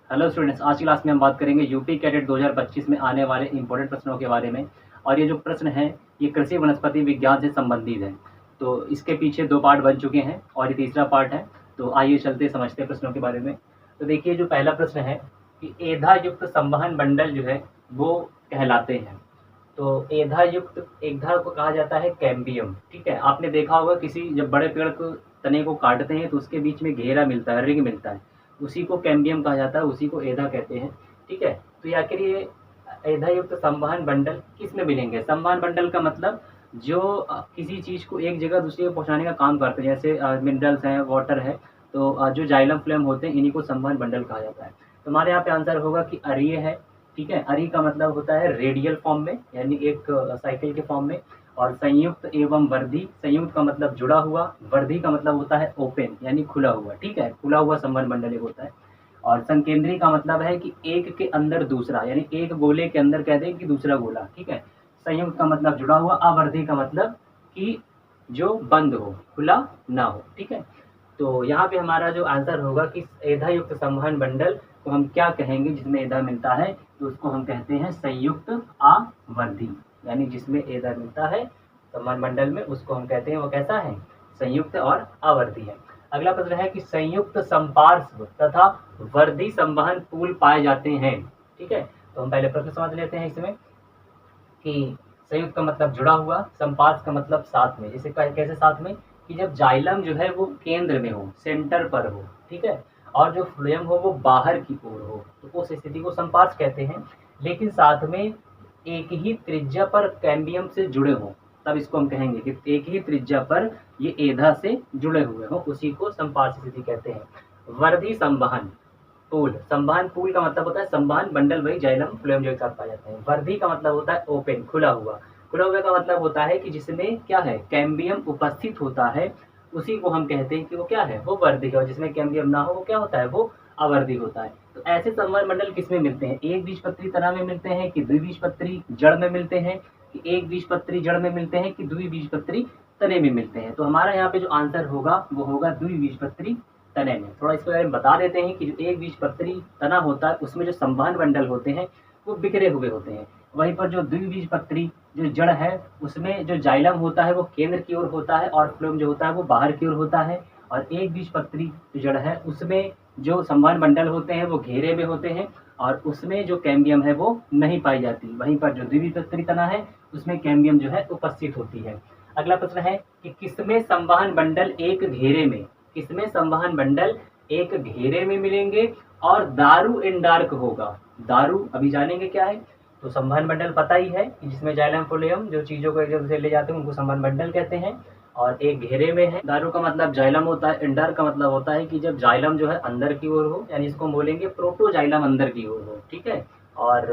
Hello students, आज की class में हम बात करेंगे यूपी कैडेट 2025 में आने वाले इंपॉर्टेंट प्रश्नों के बारे में। और ये जो प्रश्न है ये कृषि वनस्पति विज्ञान से संबंधित है। तो इसके पीछे 2 पार्ट बन चुके हैं और ये तीसरा पार्ट है। तो आइए चलते समझते हैं प्रश्नों के बारे में। तो देखिए, जो पहला प्रश्न है कि एधा युक्त संवहन बंडल जो है वो कहलाते हैं। तो एधा युक्त, एधा को कहा जाता है कैम्बियम। ठीक है, आपने देखा होगा किसी जब बड़े पेड़ को तने को काटते हैं तो उसके बीच में घेरा मिलता है, रिंग मिलता है, उसी को कैम्बियम कहा जाता है, उसी को एधा कहते हैं। ठीक है, तो ये आखिर ये एधा युक्त संवहन बंडल किस में मिलेंगे? संवहन बंडल का मतलब जो किसी चीज़ को एक जगह दूसरी जगह पहुँचाने का काम करते हैं, जैसे मिनरल्स हैं, वाटर है। तो जो जाइलम फ्लेम होते हैं इन्हीं को संवहन बंडल कहा जाता है। तो हमारे यहाँ पे आंसर होगा कि अरीय है। ठीक है, अरी का मतलब होता है रेडियल फॉर्म में, यानी एक साइकिल के फॉर्म में। और संयुक्त एवं वर्धी, संयुक्त का मतलब जुड़ा हुआ, वर्धी का मतलब होता है ओपन यानी खुला हुआ। ठीक है, खुला हुआ संवहन बंडल एक होता है। और संकेंद्री का मतलब है कि एक के अंदर दूसरा, यानी एक गोले के अंदर कहते हैं कि दूसरा गोला। ठीक है, संयुक्त का मतलब जुड़ा हुआ, अवर्धी का मतलब कि जो बंद हो, खुला ना हो। ठीक है, तो यहाँ पे हमारा जो आंसर होगा कि एधा युक्त संवहन बंडल को हम क्या कहेंगे? जिसमें एधा मिलता है तो उसको हम कहते हैं संयुक्त आवर्धी, यानी जिसमें एधा मिलता है संवहन बंडल में उसको हम कहते हैं वो कैसा है? संयुक्त और आवर्धी है। अगला प्रश्न है कि संयुक्त संपार्श्व तथा वर्धी संवहन पुल पाए जाते हैं। ठीक है, तो हम पहले प्रश्न समझ लेते हैं इसमें कि संयुक्त का मतलब जुड़ा हुआ, संपार्श्व का मतलब साथ में। जैसे कैसे साथ में? कि जब जाइलम जो है वो केंद्र में हो, सेंटर पर हो। ठीक है, और जो फ्लोएम हो वो बाहर की ओर हो, तो उस स्थिति को संपार्श्व कहते हैं। लेकिन साथ में एक ही त्रिज्या पर कैम्बियम से जुड़े हों, तब इसको हम कहेंगे कि एक ही त्रिज्या पर ये एधा से जुड़े हुए हों, उसी को संपार्श्व स्थिति कहते हैं। वर्धी संवहन पूल, संवहन पूल का मतलब होता है संवहन बंडल, वही जाइलम फ्लोएम जो एक साथ पाए जाते हैं। वर्धी का मतलब होता है ओपन, खुला हुआ। खुला हुआ का मतलब होता है कि जिसमें क्या है? कैम्बियम उपस्थित होता है, उसी को हम कहते हैं कि वो क्या है? वो वर्धी है। और जिसमें कैम्बियम ना हो वो क्या होता है? वो अवर्धी होता है। तो ऐसे संवहन मंडल किसमें मिलते हैं? एक बीजपत्री तना में मिलते हैं कि द्विबीजपत्री जड़ में मिलते हैं, कि एक बीजपत्री जड़ में मिलते हैं, कि द्विबीजपत्री तने में मिलते हैं? तो हमारा यहाँ पे जो आंसर होगा वो होगा द्विबीजपत्री तने में। थोड़ा इसके बारे में बता देते हैं कि जो एक बीजपत्री तना होता है उसमें जो संवहन बंडल होते हैं वो बिखरे हुए होते हैं। वहीं पर जो द्विबीजपत्री जो जड़ है उसमें जो जाइलम होता है वो केंद्र की ओर होता है और फ्लोएम जो होता है वो बाहर की ओर होता है। और एक बीजपत्री जो जड़ है उसमें जो संवहन बंडल होते हैं वो घेरे में होते हैं और उसमें जो कैम्बियम है वो नहीं पाई जाती। वहीं पर जो द्विबीजपत्री तना है उसमें कैम्बियम जो है उपस्थित होती है। अगला प्रश्न है कि किसमें संवहन बंडल एक घेरे में, किसमें संवहन बंडल एक घेरे में मिलेंगे और दारू इंडार्क होगा? दारू अभी जानेंगे क्या है। तो संवहन बंडल पता ही है कि जिसमें जाइलम फ्लोएम जो चीजों को एक जगह से ले जाते हैं उनको संवहन बंडल कहते हैं। और एक घेरे में है। दारू का मतलब जाइलम होता है, इंडार्क का मतलब होता है कि जब जाइलम जो है अंदर की ओर हो, यानी इसको बोलेंगे प्रोटोजाइलम अंदर की ओर हो। ठीक है, और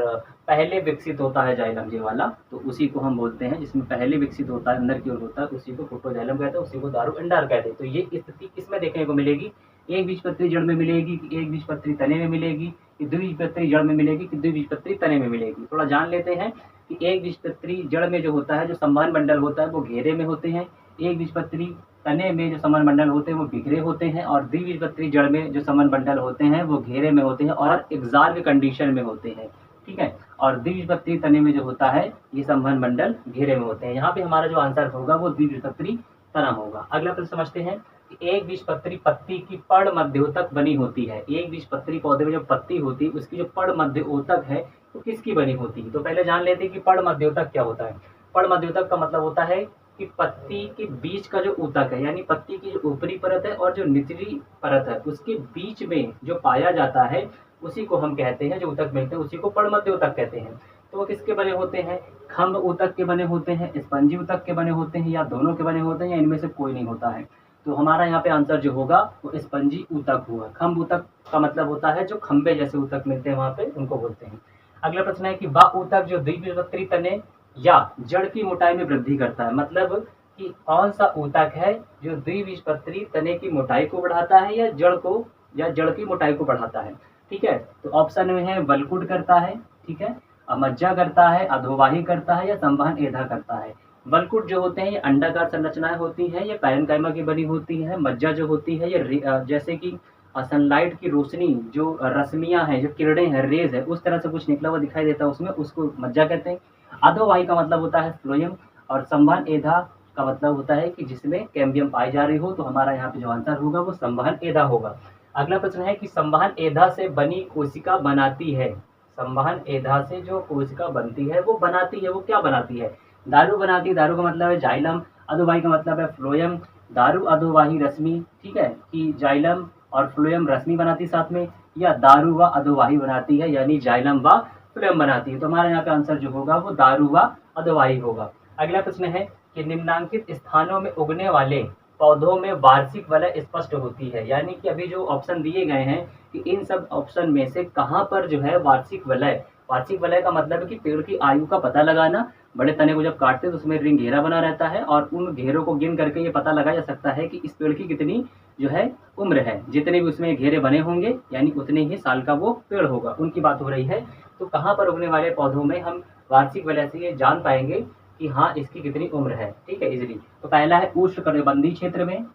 पहले विकसित होता है जाइलम ये वाला, तो उसी को हम बोलते हैं, जिसमें पहले विकसित होता है अंदर की ओर होता है उसी को प्रोटोजाइलम कहते हैं, उसी को दारू इंडार कहते हैं। तो ये स्थिति किसमें देखने को मिलेगी? एक बीजपत्री जड़ में मिलेगी, कि एक बीजपत्री तने में मिलेगी, कि द्विबीजपत्री जड़ में मिलेगी, कि द्विबीजपत्री तने में मिलेगी? थोड़ा जान लेते हैं कि एक बीजपत्री जड़ में जो होता है, जो संवहन बंडल होता है वो घेरे में होते हैं। एक बीजपत्री तने में जो संवहन बंडल होते हैं वो बिखरे होते हैं। और द्विबीजपत्री जड़ में जो संवहन बंडल होते हैं वो घेरे में होते हैं और एग्जार्ग कंडीशन में होते हैं। ठीक है, और द्विबीजपत्री तने में जो होता है ये संवहन बंडल घेरे में होते हैं। यहाँ पे हमारा जो आंसर होगा वो द्विबीजपत्री तना होगा। अगला प्रश्न समझते हैं कि एक बीजपत्री पत्ती की पर्ण मध्योतक बनी होती है। एक बीजपत्री पौधे में जो पत्ती होती है उसकी जो पर्ण मध्योतक है वो किसकी बनी होती है? तो पहले जान लेते हैं कि पर्ण मध्योतक क्या होता है। पर्ण मध्योतक का मतलब होता है कि पत्ती के बीच का जो ऊतक है, यानी पत्ती की जो ऊपरी परत है और जो निचली परत है उसके बीच में जो पाया जाता है उसी को हम कहते हैं, जो ऊतक मिलते हैं उसी को पर्णमध्य ऊतक कहते हैं। तो वो किसके बने होते हैं? खम्भ ऊतक के बने होते हैं, स्पंजी ऊतक के बने होते हैं, या दोनों के बने होते हैं, या इनमें से कोई नहीं होता है? तो हमारा यहाँ पे आंसर जो होगा वो स्पंजी ऊतक हुआ। खम्भ ऊतक का मतलब होता है जो खंबे जैसे ऊतक मिलते हैं वहां पे उनको बोलते हैं। अगला प्रश्न है कि वह ऊतक जो द्विबीजपत्री तने या जड़ की मोटाई में वृद्धि करता है, मतलब कि कौन सा ऊतक है जो द्विबीजपत्री तने की मोटाई को बढ़ाता है या जड़ को, या जड़ की मोटाई को बढ़ाता है? ठीक है, तो ऑप्शन में है वलकुट करता है, ठीक है, मज्जा करता है, अधोवाही करता है, या संवहन एधा करता है। वलकुट जो होते हैं ये अंडाकार संरचनाएं होती हैं, ये पैरेन्काइमा की बनी होती है। मज्जा जो होती है ये जैसे कि सनलाइट की रोशनी, जो रश्मियाँ हैं, जो किरणें हैं, रेज़ है, उस तरह से कुछ निकला हुआ दिखाई देता है उसमें, उसको मज्जा कहते हैं। अधोवाही का मतलब होता है फ्लोएम, और संवहन एधा का मतलब होता है कि जिसमें कैम्बियम पाई जा रही हो, तो हमारा यहाँ पे जो आंसर होगा वो संवहन एधा होगा। अगला प्रश्न है कि संवहन एधा से बनी कोशिका बनाती है। संवहन एधा से जो कोशिका बनती है वो बनाती है, वो क्या बनाती है? दारू बनाती है। दारू का मतलब है जाइलम, अधोवाही का मतलब है फ्लोएम। दारू अधोवाही रश्मि, ठीक है, कि जाइलम और फ्लोएम रश्मि बनाती साथ में, या दारू व अधोवाही बनाती है, यानी जाइलम व फ्लोएम बनाती है। तो हमारे यहाँ पे आंसर जो होगा वो दारू व अधोवाही होगा। अगला प्रश्न है कि निम्नांकित स्थानों में उगने वाले पौधों में वार्षिक वलय स्पष्ट होती है, यानी कि अभी जो ऑप्शन दिए गए हैं कि इन सब ऑप्शन में से कहाँ पर जो है वार्षिक वलय, वार्षिक वलय का मतलब है कि पेड़ की आयु का पता लगाना। बड़े तने को जब काटते हैं तो उसमें रिंग घेरा बना रहता है, और उन घेरों को गिन करके ये पता लगाया जा सकता है कि इस पेड़ की कितनी जो है उम्र है। जितने भी उसमें घेरे बने होंगे यानी उतने ही साल का वो पेड़ होगा, उनकी बात हो रही है। तो कहाँ पर उगने वाले पौधों में हम वार्षिक वलय से ये जान पाएंगे कि हाँ इसकी कितनी उम्र है, ठीक है, इजिली। तो पहला है उष्णकटिबंधीय क्षेत्र में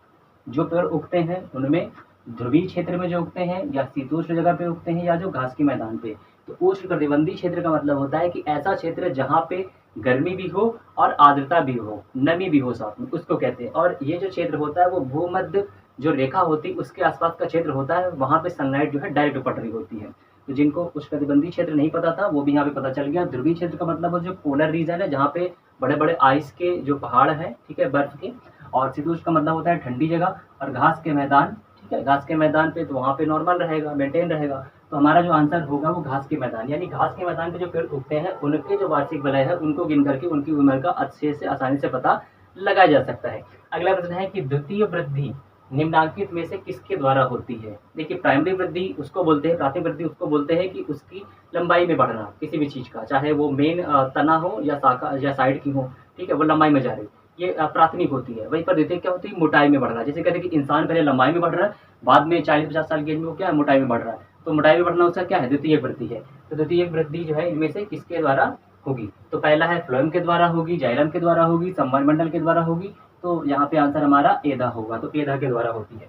जो पेड़ उगते हैं उनमें, ध्रुवीय क्षेत्र में जो उगते हैं, या शीतोष्ण जगह पे उगते हैं, या जो घास के मैदान पे। तो उष्णकटिबंधीय क्षेत्र का मतलब होता है कि ऐसा क्षेत्र जहाँ पे गर्मी भी हो और आर्द्रता भी हो, नमी भी हो साथ में, उसको कहते हैं। और ये जो क्षेत्र होता है वो भूमध्य जो रेखा होती है उसके आसपास का क्षेत्र होता है, वहाँ पे सनलाइट जो है डायरेक्ट पड़ रही होती है। तो जिनको उष्णकटिबंधीय क्षेत्र नहीं पता था वो भी यहाँ पे पता चल गया। ध्रुवीय क्षेत्र का मतलब वो जो पोलर रीजन है जहाँ पे बड़े बड़े आइस के जो पहाड़ हैं, ठीक है, बर्फ के। और शीतोष्ण का मतलब होता है ठंडी जगह, और घास के मैदान, ठीक है, घास के मैदान पे तो वहाँ पे नॉर्मल रहेगा, मेंटेन रहेगा। तो हमारा जो आंसर होगा वो घास के मैदान, यानी घास के मैदान पे जो पेड़ उगते हैं उनके जो वार्षिक वलय है उनको गिन करके उनकी उम्र का अच्छे से आसानी से पता लगाया जा सकता है। अगला प्रश्न है कि द्वितीय वृद्धि निम्नांकित में से किसके द्वारा होती है? देखिए, प्राइमरी वृद्धि उसको बोलते हैं, प्राथमिक वृद्धि उसको बोलते हैं कि उसकी लंबाई में बढ़ना किसी भी चीज का, चाहे वो मेन तना हो या शाखा या साइड की हो, ठीक है, वो लंबाई में जा रही, ये प्राथमिक होती है। वहीं पर द्वितीय क्या होती है? मोटाई में बढ़ना। जैसे कहते हैं कि इंसान पहले लंबाई में बढ़ रहा है, बाद में 40-50 साल की एज में वो क्या है, मोटाई में बढ़ रहा है। तो मोटाई में बढ़ना उसका क्या है? द्वितीय वृद्धि है। तो द्वितीय वृद्धि जो है इनमें से किसके द्वारा होगी? तो पहला है फ्लोएम के द्वारा होगी, जाइलम के द्वारा होगी, संवहन मंडल के द्वारा होगी। तो यहाँ पे आंसर हमारा एधा होगा, तो एधा के द्वारा होती है।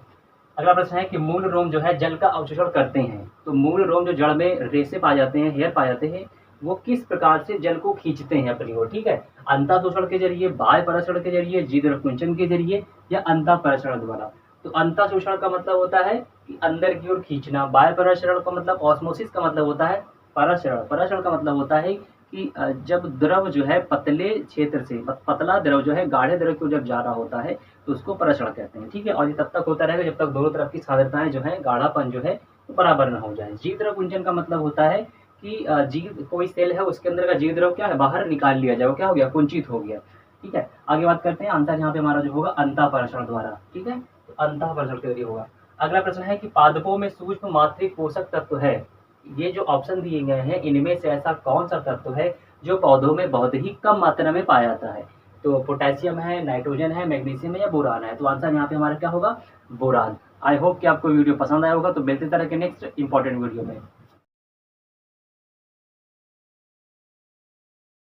अगला प्रश्न है कि मूल रोम जो है जल का अवशोषण करते हैं। तो मूल रोम जो जड़ में रेशे पाए जाते हैं, हेयर पाए जाते हैं, वो किस प्रकार से जल को खींचते हैं अपनी ओर, ठीक है, अंतःशोषण के जरिए, बाह्य पराशरण के जरिए, जीव कुंचन के जरिए, या अंतःपराशरण द्वारा। तो अंतःशोषण का मतलब होता है कि अंदर की ओर खींचना, बाह्य पराशरण का मतलब ऑस्मोसिस का मतलब होता है पराशरण, पराशरण का मतलब होता है कि जब द्रव जो है पतले क्षेत्र से, पतला द्रव जो है गाढ़े द्रव की ओर जब जा रहा होता है तो उसको पराशरण कहते हैं, ठीक है। और ये तब तक होता रहेगा जब तक दोनों तरफ की सांद्रताएं जो है, गाढ़ापन जो है बराबर न हो जाए। जीव द्रव कुंचन का मतलब होता है कि जीव, कोई सेल है उसके अंदर का जीव द्रव क्या है, बाहर निकाल लिया जाए, वो क्या हो गया, कुंचित हो गया, ठीक है। आगे बात करते हैं, आंसर यहाँ पे हमारा जो होगा अंतःपराशरण द्वारा, ठीक है, तो अंतःपराशरण के जरिए होगा। अगला प्रश्न है कि पादपों में सूक्ष्म मात्रिक पोषक तत्व है। ये जो ऑप्शन दिए गए हैं इनमें से ऐसा कौन सा तत्व है जो पौधों में बहुत ही कम मात्रा में पाया जाता है? तो पोटेशियम है, नाइट्रोजन है, मैग्नीशियम है, या बोरान है? तो आंसर यहाँ पे हमारा क्या होगा, बोरान। आई होप कि आपको वीडियो पसंद आया होगा। तो मिलते तरह के नेक्स्ट इंपॉर्टेंट वीडियो में।